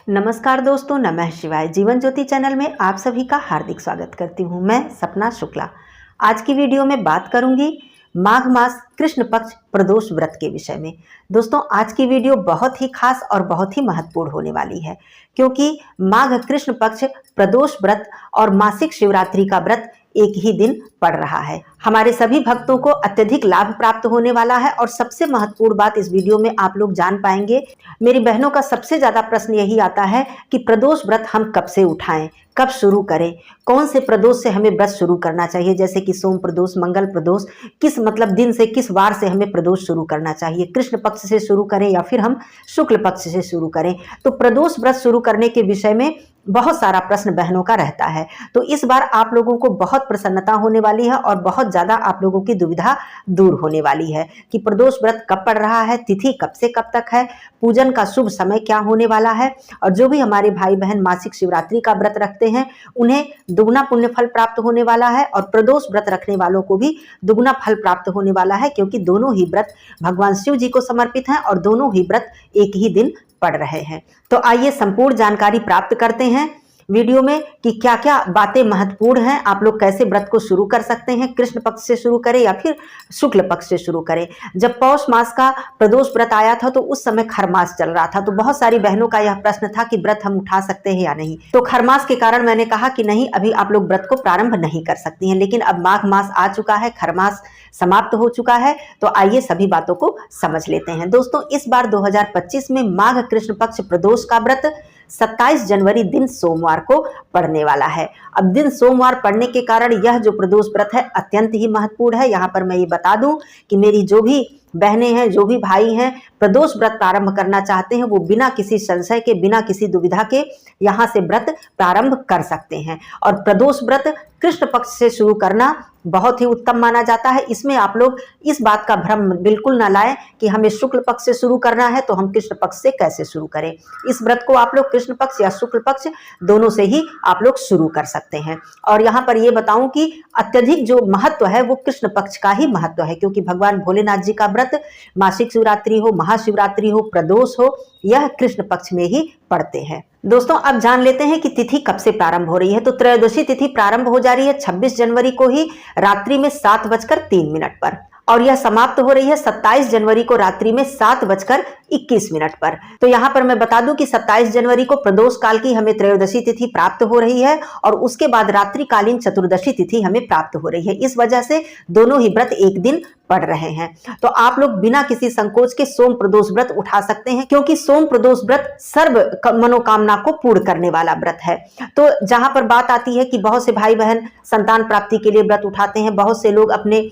नमस्कार दोस्तों, नमः शिवाय। जीवन ज्योति चैनल में आप सभी का हार्दिक स्वागत करती हूँ। मैं सपना शुक्ला। आज की वीडियो में बात करूंगी माघ मास कृष्ण पक्ष प्रदोष व्रत के विषय में। दोस्तों, आज की वीडियो बहुत ही खास और बहुत ही महत्वपूर्ण होने वाली है, क्योंकि माघ कृष्ण पक्ष प्रदोष व्रत और मासिक शिवरात्रि का व्रत एक ही दिन पड़ रहा है। हमारे सभी भक्तों को अत्यधिक लाभ प्राप्त होने वाला है और सबसे महत्वपूर्ण बात इस वीडियो में आप लोग जान पाएंगे। मेरी बहनों का सबसे ज्यादा प्रश्न यही आता है कि प्रदोष व्रत हम कब से उठाएं, कब शुरू करें, कौन से प्रदोष से हमें व्रत शुरू करना चाहिए, जैसे कि सोम प्रदोष, मंगल प्रदोष, किस दिन से, किस वार से हमें प्रदोष शुरू करना चाहिए, कृष्ण पक्ष से शुरू करें या फिर हम शुक्ल पक्ष से शुरू करें। तो प्रदोष व्रत शुरू करने के विषय में बहुत सारा प्रश्न बहनों का रहता है। तो इस बार आप लोगों को बहुत प्रसन्नता होने वाली है और बहुत ज्यादा आप लोगों की दुविधा दूर होने वाली है कि प्रदोष व्रत कब पड़ रहा है, तिथि कब से कब तक है, पूजन का शुभ समय क्या होने वाला है। और जो भी हमारे भाई बहन मासिक शिवरात्रि का व्रत रखते हैं उन्हें दुगना पुण्य फल प्राप्त होने वाला है और प्रदोष व्रत रखने वालों को भी दुगना फल प्राप्त होने वाला है, क्योंकि दोनों ही व्रत भगवान शिव जी को समर्पित हैं और दोनों ही व्रत एक ही दिन पड़ रहे हैं। तो आइए संपूर्ण जानकारी प्राप्त करते हैं वीडियो में कि क्या क्या बातें महत्वपूर्ण हैं, आप लोग कैसे व्रत को शुरू कर सकते हैं, कृष्ण पक्ष से शुरू करें या फिर शुक्ल पक्ष से शुरू करें। जब पौष मास का प्रदोष व्रत आया था तो उस समय खरमास चल रहा था, तो बहुत सारी बहनों का यह प्रश्न था कि व्रत हम उठा सकते हैं या नहीं। तो खरमास के कारण मैंने कहा कि नहीं, अभी आप लोग व्रत को प्रारंभ नहीं कर सकती हैं। लेकिन अब माघ मास आ चुका है, खरमास समाप्त हो चुका है, तो आइए सभी बातों को समझ लेते हैं। दोस्तों, इस बार 2025 में माघ कृष्ण पक्ष प्रदोष का व्रत 27 जनवरी दिन सोमवार को पड़ने वाला है। अब दिन सोमवार पड़ने के कारण यह जो प्रदोष व्रत है अत्यंत ही महत्वपूर्ण है। यहाँ पर मैं ये बता दूं कि मेरी जो भी बहनें हैं, जो भी भाई हैं, प्रदोष व्रत प्रारंभ करना चाहते हैं वो बिना किसी संशय के, बिना किसी दुविधा के यहाँ से व्रत प्रारंभ कर सकते हैं। और प्रदोष व्रत कृष्ण पक्ष से शुरू करना बहुत ही उत्तम माना जाता है। इसमें आप लोग इस बात का भ्रम बिल्कुल ना लाएं कि हमें शुक्ल पक्ष से शुरू करना है तो हम कृष्ण पक्ष से कैसे शुरू करें। इस व्रत को आप लोग कृष्ण पक्ष या शुक्ल पक्ष दोनों से ही आप लोग शुरू कर सकते हैं। और यहाँ पर ये बताऊं कि अत्यधिक जो महत्व है वो कृष्ण पक्ष का ही महत्व है, क्योंकि भगवान भोलेनाथ जी का व्रत मासिक शिवरात्रि हो, महाशिवरात्रि हो, प्रदोष हो, यह कृष्ण पक्ष में ही पड़ते हैं। दोस्तों, अब जान लेते हैं कि तिथि कब से प्रारंभ हो रही है। तो त्रयोदशी तिथि प्रारंभ हो जा रही है 26 जनवरी को ही रात्रि में 7:03 पर, और यह समाप्त हो रही है 27 जनवरी को रात्रि में 7:21 पर। तो यहाँ पर मैं बता दूं कि 27 जनवरी को प्रदोष काल की हमें त्रयोदशी तिथि प्राप्त हो रही है और उसके बाद रात्रिकालीन चतुर्दशी तिथि हमें प्राप्त हो रही है। इस वजह से दोनों ही व्रत एक दिन पड़ रहे हैं। तो आप लोग बिना किसी संकोच के सोम प्रदोष व्रत उठा सकते हैं, क्योंकि सोम प्रदोष व्रत सर्व मनोकामना को पूर्ण करने वाला व्रत है। तो जहां पर बात आती है कि बहुत से भाई बहन संतान प्राप्ति के लिए व्रत उठाते हैं, बहुत से लोग अपने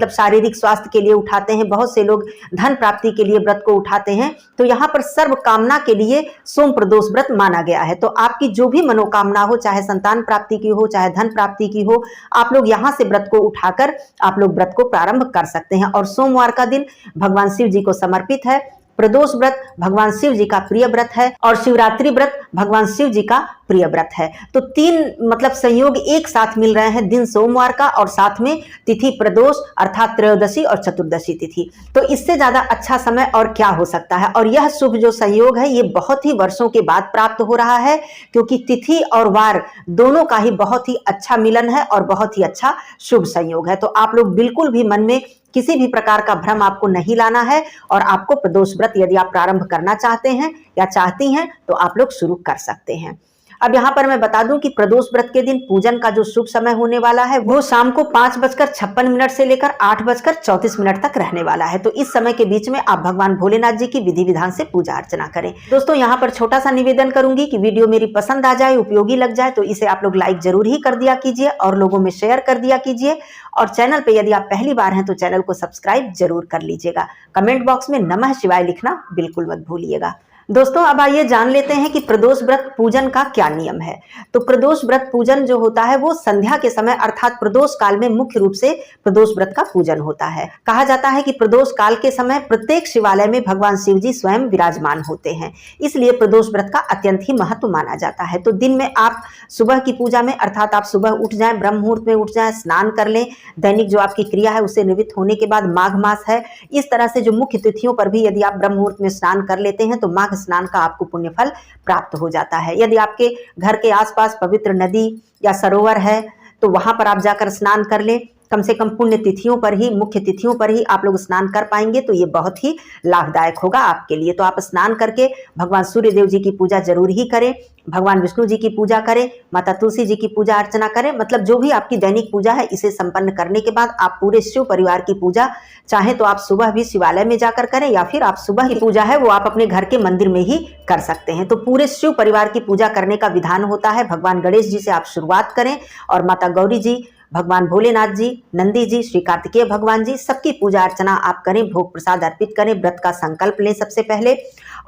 शारीरिक स्वास्थ्य के लिए उठाते हैं, बहुत से लोग धन प्राप्ति के लिए व्रत को उठाते हैं, तो यहाँ पर सर्व कामना के लिए सोम प्रदोष व्रत माना गया है। तो आपकी जो भी मनोकामना हो, चाहे संतान प्राप्ति की हो, चाहे धन प्राप्ति की हो, आप लोग यहाँ से व्रत को उठाकर आप लोग व्रत को प्रारंभ कर सकते हैं। और सोमवार का दिन भगवान शिव जी को समर्पित है। प्रदोष व्रत भगवान शिव जी का प्रिय व्रत है और शिवरात्रि व्रत भगवान शिव जी का प्रिय व्रत है। तो तीन संयोग एक साथ मिल रहे हैं, दिन सोमवार का और साथ में तिथि प्रदोष अर्थात त्रयोदशी और चतुर्दशी तिथि। तो इससे ज्यादा अच्छा समय और क्या हो सकता है। और यह शुभ जो संयोग है ये बहुत ही वर्षों के बाद प्राप्त हो रहा है, क्योंकि तिथि और वार दोनों का ही बहुत ही अच्छा मिलन है और बहुत ही अच्छा शुभ संयोग है। तो आप लोग बिल्कुल भी मन में किसी भी प्रकार का भ्रम आपको नहीं लाना है और आपको प्रदोष व्रत यदि आप प्रारंभ करना चाहते हैं या चाहती हैं तो आप लोग शुरू कर सकते हैं। अब यहाँ पर मैं बता दूं कि प्रदोष व्रत के दिन पूजन का जो शुभ समय होने वाला है वो शाम को 5:56 से लेकर 8:34 तक रहने वाला है। तो इस समय के बीच में आप भगवान भोलेनाथ जी की विधि विधान से पूजा अर्चना करें। दोस्तों, यहाँ पर छोटा सा निवेदन करूंगी कि वीडियो मेरी पसंद आ जाए, उपयोगी लग जाए तो इसे आप लोग लाइक जरूर ही कर दिया कीजिए और लोगों में शेयर कर दिया कीजिए। और चैनल पे यदि आप पहली बार हैं तो चैनल को सब्सक्राइब जरूर कर लीजिएगा। कमेंट बॉक्स में नमः शिवाय लिखना बिल्कुल मत भूलिएगा। दोस्तों, अब आइए जान लेते हैं कि प्रदोष व्रत पूजन का क्या नियम है। तो प्रदोष व्रत पूजन जो होता है वो संध्या के समय अर्थात प्रदोष काल में मुख्य रूप से प्रदोष व्रत का पूजन होता है। कहा जाता है कि प्रदोष काल के समय प्रत्येक शिवालय में भगवान शिव जी स्वयं विराजमान होते हैं, इसलिए प्रदोष व्रत का अत्यंत ही महत्व माना जाता है। तो दिन में आप सुबह की पूजा में अर्थात आप सुबह उठ जाएं, ब्रह्म मुहूर्त में उठ जाएं, स्नान कर लें, दैनिक जो आपकी क्रिया है उससे निवृत्त होने के बाद माघ मास है, इस तरह से जो मुख्य तिथियों पर भी यदि आप ब्रह्म मुहूर्त में स्नान कर लेते हैं तो माघ स्नान का आपको पुण्य फल प्राप्त हो जाता है। यदि आपके घर के आसपास पवित्र नदी या सरोवर है तो वहां पर आप जाकर स्नान कर लें। कम से कम पुण्य तिथियों पर ही, मुख्य तिथियों पर ही आप लोग स्नान कर पाएंगे, तो ये बहुत ही लाभदायक होगा आपके लिए। तो आप स्नान करके भगवान सूर्य देव जी की पूजा जरूर ही करें, भगवान विष्णु जी की पूजा करें, माता तुलसी जी की पूजा अर्चना करें। मतलब जो भी आपकी दैनिक पूजा है, इसे संपन्न करने के बाद आप पूरे शिव परिवार की पूजा चाहे तो आप सुबह भी शिवालय में जाकर करें, या फिर आप सुबह की पूजा है वो आप अपने घर के मंदिर में ही कर सकते हैं। तो पूरे शिव परिवार की पूजा करने का विधान होता है। भगवान गणेश जी से आप शुरुआत करें और माता गौरी जी, भगवान भोलेनाथ जी, नंदी जी, श्री कार्तिकेय भगवान जी, सबकी पूजा अर्चना आप करें, भोग प्रसाद अर्पित करें, व्रत का संकल्प लें सबसे पहले।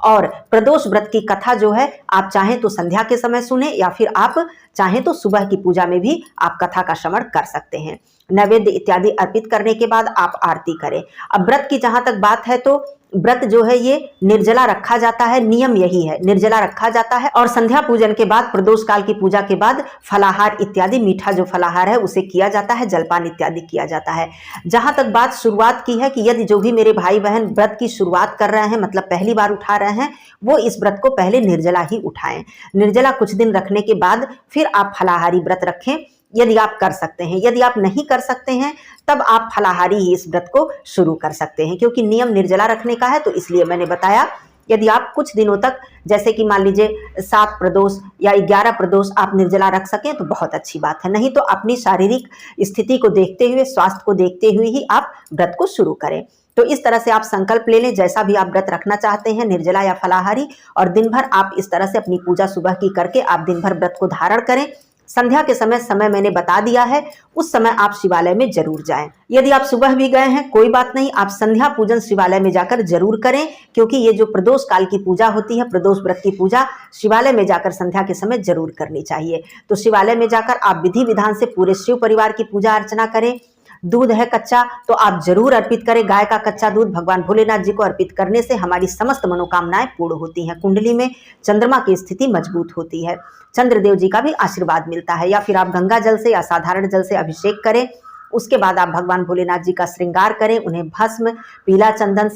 और प्रदोष व्रत की कथा जो है आप चाहें तो संध्या के समय सुने, या फिर आप चाहें तो सुबह की पूजा में भी आप कथा का श्रवण कर सकते हैं। नैवेद्य इत्यादि अर्पित करने के बाद आप आरती करें। अब व्रत की जहां तक बात है तो व्रत जो है ये निर्जला रखा जाता है, नियम यही है, निर्जला रखा जाता है। और संध्या पूजन के बाद, प्रदोष काल की पूजा के बाद फलाहार इत्यादि, मीठा जो फलाहार है उसे किया जाता है, जलपान इत्यादि किया जाता है। जहां तक बात शुरुआत की है कि यदि जो भी मेरे भाई बहन व्रत की शुरुआत कर रहे हैं, मतलब पहली बार उठा रहे हैं, वो इस व्रत को पहले निर्जला ही उठाएं। निर्जला कुछ दिन रखने के बाद फिर आप फलाहारी व्रत रखें, यदि आप कर सकते हैं। यदि आप नहीं कर सकते हैं तब आप फलाहारी ही इस व्रत को शुरू कर सकते हैं, क्योंकि नियम निर्जला रखने का है, तो इसलिए मैंने बताया। यदि आप कुछ दिनों तक, जैसे कि मान लीजिए 7 प्रदोष या 11 प्रदोष आप निर्जला रख सकें तो बहुत अच्छी बात है, नहीं तो अपनी शारीरिक स्थिति को देखते हुए, स्वास्थ्य को देखते हुए ही आप व्रत को शुरू करें। तो इस तरह से आप संकल्प ले लें, जैसा भी आप व्रत रखना चाहते हैं, निर्जला या फलाहारी, और दिन भर आप इस तरह से अपनी पूजा सुबह की करके आप दिन भर व्रत को धारण करें। संध्या के समय मैंने बता दिया है, उस समय आप शिवालय में जरूर जाएं। यदि आप सुबह भी गए हैं कोई बात नहीं, आप संध्या पूजन शिवालय में जाकर जरूर करें, क्योंकि ये जो प्रदोष काल की पूजा होती है, प्रदोष व्रत की पूजा शिवालय में जाकर संध्या के समय जरूर करनी चाहिए। तो शिवालय में जाकर आप विधि विधान से पूरे शिव परिवार की पूजा अर्चना करें। दूध है कच्चा तो आप जरूर अर्पित करें, गाय का कच्चा दूध भगवान भोलेनाथ जी को अर्पित करने से हमारी समस्त मनोकामनाएं पूर्ण होती हैं। कुंडली में चंद्रमा की स्थिति मजबूत होती है, चंद्रदेव जी का भी आशीर्वाद मिलता है। या फिर आप गंगा जल से या साधारण जल से अभिषेक करें। उसके बाद आप भगवान भोलेनाथ जी का श्रृंगार करें, उन्हें भस्म, पीला चंदन,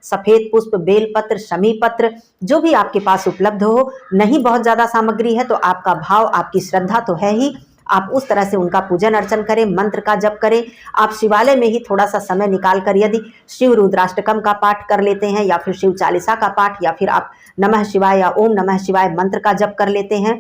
सफेद पुष्प, बेलपत्र, शमी पत्र, जो भी आपके पास उपलब्ध हो। नहीं बहुत ज्यादा सामग्री है तो आपका भाव, आपकी श्रद्धा तो है ही, आप उस तरह से उनका पूजन अर्चन करें, मंत्र का जप करें। आप शिवालय में ही थोड़ा सा समय निकाल कर यदि शिव रुद्राष्टकम का पाठ कर लेते हैं, या फिर शिव चालीसा का पाठ, या फिर आप नमः शिवाय या ओम नमः शिवाय मंत्र का जप कर लेते हैं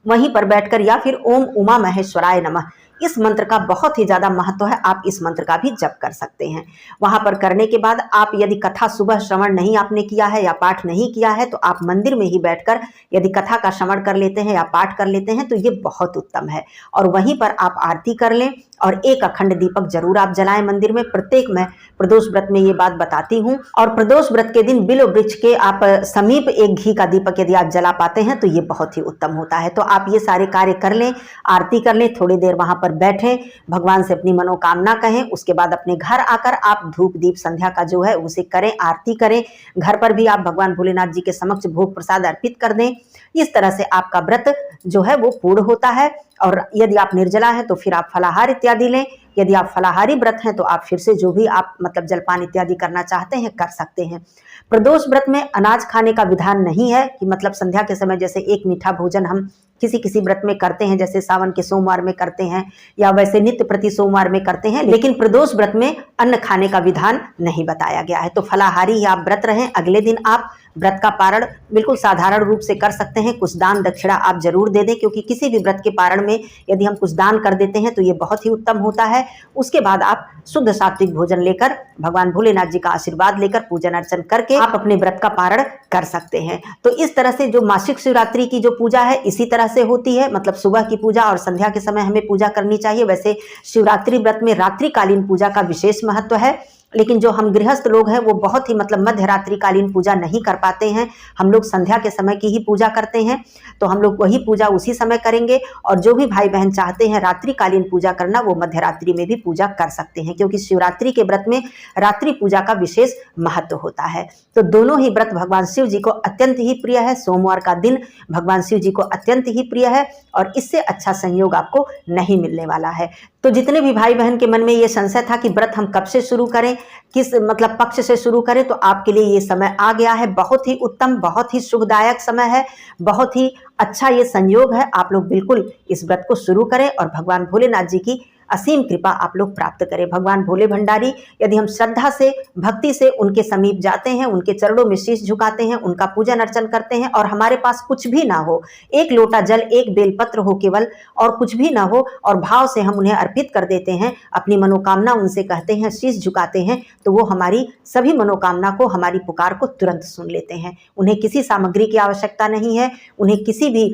वहीं पर बैठकर, या फिर ओम उमा महेश्वराय नमः, इस मंत्र का बहुत ही ज्यादा महत्व है, आप इस मंत्र का भी जप कर सकते हैं। वहां पर करने के बाद आप यदि कथा सुबह श्रवण नहीं आपने किया है या पाठ नहीं किया है तो आप मंदिर में ही बैठकर यदि कथा का श्रवण कर लेते हैं या पाठ कर लेते हैं तो ये बहुत उत्तम है। और वहीं पर आप आरती कर लें और एक अखंड दीपक जरूर आप जलाएं मंदिर में। प्रत्येक मैं प्रदोष व्रत में ये बात बताती हूँ। और प्रदोष व्रत के दिन बिल्व वृक्ष के आप समीप एक घी का दीपक यदि आप जला पाते हैं तो ये बहुत ही उत्तम होता है। तो आप ये सारे कार्य कर लें, आरती कर लें, थोड़ी देर वहां पर बैठें, भगवान से अपनी मनोकामना कहें। उसके बाद अपने घर आकर आप धूप दीप संध्या का जो है उसे करें, आरती करें। घर पर भी आप भगवान भोलेनाथ जी के समक्ष भोग प्रसाद अर्पित कर दें। इस तरह से आपका व्रत जो है वो पूर्ण होता है। और यदि आप निर्जला हैं तो फिर आप फलाहार इत्यादि लें। यदि आप फलाहारी व्रत हैं तो आप फिर से जो भी आप मतलब जलपान इत्यादि करना चाहते हैं कर सकते हैं। प्रदोष व्रत में अनाज खाने का विधान नहीं है कि मतलब संध्या के समय जैसे एक मीठा भोजन हम किसी व्रत में करते हैं, जैसे सावन के सोमवार में करते हैं या वैसे नित्य प्रति सोमवार में करते हैं, लेकिन प्रदोष व्रत में अन्न खाने का विधान नहीं बताया गया है। तो फलाहारी ही आप व्रत रहें। अगले दिन आप व्रत का पारण बिल्कुल साधारण रूप से कर सकते हैं। कुछ दान दक्षिणा आप जरूर दे दें, क्योंकि किसी भी व्रत के पारण में यदि हम कुछ दान कर देते हैं तो ये बहुत ही उत्तम होता है। उसके बाद आप शुद्ध सात्विक भोजन लेकर भगवान भोलेनाथ जी का आशीर्वाद लेकर पूजन अर्चन करके आप अपने व्रत का पारण कर सकते हैं। तो इस तरह से जो मासिक शिवरात्रि की जो पूजा है इसी तरह से होती है, मतलब सुबह की पूजा और संध्या के समय हमें पूजा करनी चाहिए। वैसे शिवरात्रि व्रत में रात्रिकालीन पूजा का विशेष महत्व है, लेकिन जो हम गृहस्थ लोग हैं वो बहुत ही मतलब मध्य रात्रि कालीन पूजा नहीं कर पाते हैं। हम लोग संध्या के समय की ही पूजा करते हैं, तो हम लोग वही पूजा उसी समय करेंगे। और जो भी भाई बहन चाहते हैं रात्रिकालीन पूजा करना वो मध्य रात्रि में भी पूजा कर सकते हैं, क्योंकि शिवरात्रि के व्रत में रात्रि पूजा का विशेष महत्व होता है। तो दोनों ही व्रत भगवान शिव जी को अत्यंत ही प्रिय है। सोमवार का दिन भगवान शिव जी को अत्यंत ही प्रिय है और इससे अच्छा संयोग आपको नहीं मिलने वाला है। तो जितने भी भाई बहन के मन में ये संशय था कि व्रत हम कब से शुरू करें, किस मतलब पक्ष से शुरू करें, तो आपके लिए ये समय आ गया है। बहुत ही उत्तम, बहुत ही सुखदायक समय है, बहुत ही अच्छा ये संयोग है। आप लोग बिल्कुल इस व्रत को शुरू करें और भगवान भोलेनाथ जी की असीम कृपा आप लोग प्राप्त करें। भगवान भोले भंडारी, यदि हम श्रद्धा से, भक्ति से उनके समीप जाते हैं, उनके चरणों में शीश झुकाते हैं, उनका पूजन अर्चन करते हैं और हमारे पास कुछ भी ना हो, एक लोटा जल, एक बेलपत्र हो केवल, और कुछ भी ना हो, और भाव से हम उन्हें अर्पित कर देते हैं, अपनी मनोकामना उनसे कहते हैं, शीश झुकाते हैं, तो वो हमारी सभी मनोकामना को, हमारी पुकार को तुरंत सुन लेते हैं। उन्हें किसी सामग्री की आवश्यकता नहीं है, उन्हें किसी भी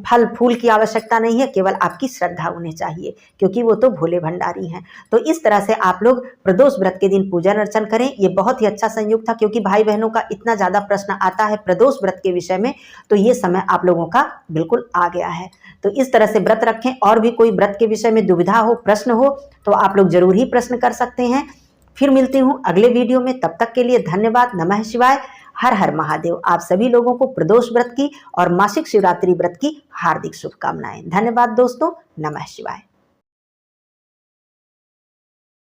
फल फूल की आवश्यकता नहीं है, केवल आपकी श्रद्धा उन्हें चाहिए, क्योंकि वो तो भोले भंडारी हैं। तो इस तरह से आप लोग प्रदोष व्रत के दिन पूजन अर्चन करें। ये बहुत ही अच्छा संयोग था, क्योंकि भाई बहनों का इतना ज़्यादा प्रश्न आता है प्रदोष व्रत के विषय में, तो ये समय आप लोगों का बिल्कुल आ गया है। तो इस तरह से व्रत रखें। और भी कोई व्रत के विषय में दुविधा हो, प्रश्न हो, तो आप लोग जरूर ही प्रश्न कर सकते हैं। फिर मिलती हूँ अगले वीडियो में, तब तक के लिए धन्यवाद। नमः शिवाय, हर हर महादेव। आप सभी लोगों को प्रदोष व्रत की और मासिक शिवरात्रि व्रत की हार्दिक शुभकामनाएं। धन्यवाद दोस्तों, नमः शिवाय।